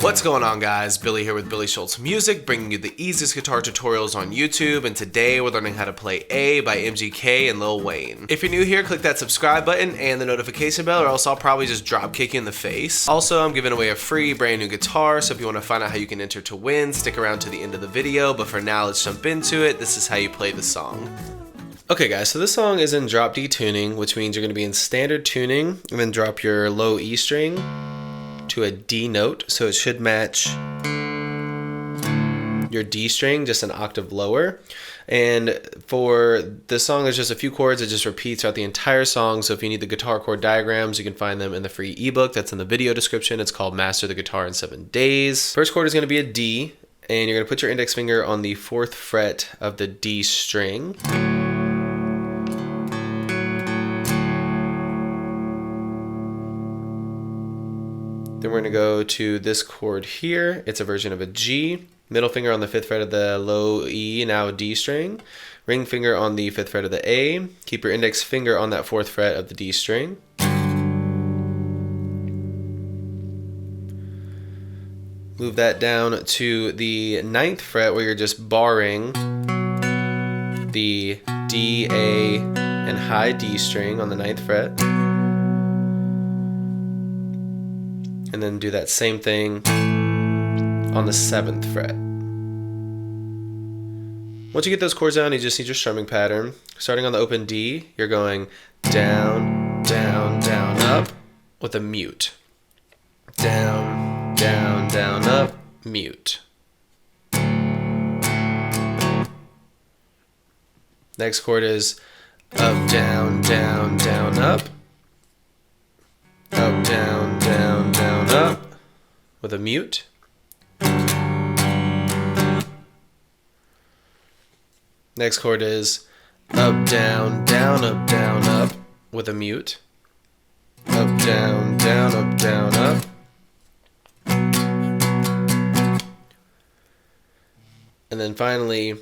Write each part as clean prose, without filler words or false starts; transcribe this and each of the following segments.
What's going on, guys? Billy here with Billy Schultz Music, bringing you the easiest guitar tutorials on YouTube, and today we're learning how to play A by MGK and Lil Wayne. If you're new here, click that subscribe button and the notification bell, or else I'll probably just drop kick you in the face. Also, I'm giving away a free brand new guitar, so if you want to find out how you can enter to win, stick around to the end of the video, but for now, let's jump into it. This is how you play the song. Okay guys, so this song is in drop D tuning, which means you're going to be in standard tuning, and then drop your low E string to a D note, so it should match your D string, just an octave lower. And for this song, there's just a few chords. It just repeats throughout the entire song, so if you need the guitar chord diagrams, you can find them in the free ebook that's in the video description. It's called Master the Guitar in 7 Days. First chord is going to be a D, and you're going to put your index finger on the 4th fret of the D string. Then we're going to go to this chord here. It's a version of a G. Middle finger on the 5th fret of the low E, now D string. Ring finger on the 5th fret of the A. Keep your index finger on that 4th fret of the D string. Move that down to the 9th fret where you're just barring the D, A, and high D string on the 9th fret. And then do that same thing on the 7th fret. Once you get those chords down, you just need your strumming pattern. Starting on the open D, you're going down, down, down, up with a mute. Down, down, down, up, mute. Next chord is up, down, down, down, up. Up, down, down, down, up with a mute. Next chord is up, down, down, up with a mute. Up, down, down, up. And then finally,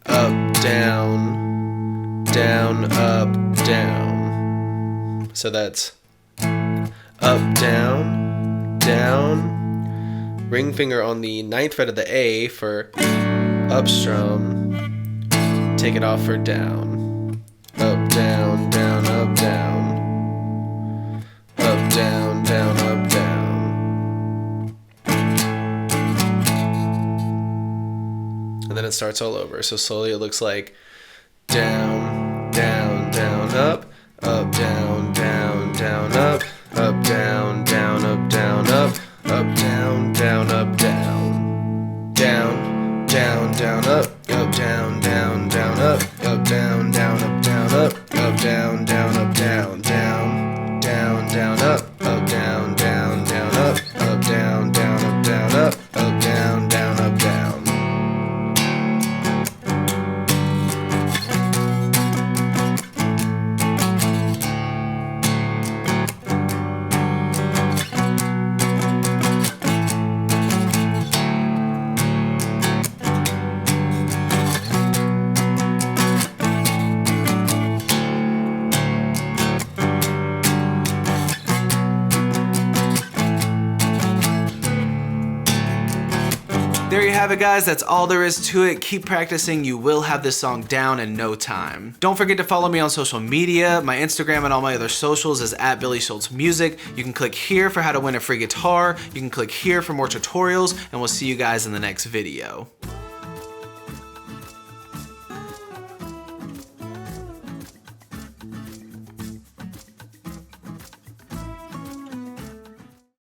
up, down, down, up, down. So that's up, down, down, ring finger on the 9th fret of the A for up strum, take it off for down, up, down, down, up, down, up, down, down, up, down. And then it starts all over, so slowly it looks like down, down, down, up, down, down, down, up. Up, down, down, up, down, up, down, down, up, down, down, down, down, up, down, down, down, up, down, down, up, down, up, down, down, up, down, down, down, down, up, down, down, down, up, down, down, up, down, up, down, down, up, down. There you have it, guys. That's all there is to it. Keep practicing. You will have this song down in no time. Don't forget to follow me on social media. My Instagram and all my other socials is @BillySchultzMusic. You can click here for how to win a free guitar. You can click here for more tutorials, and we'll see you guys in the next video.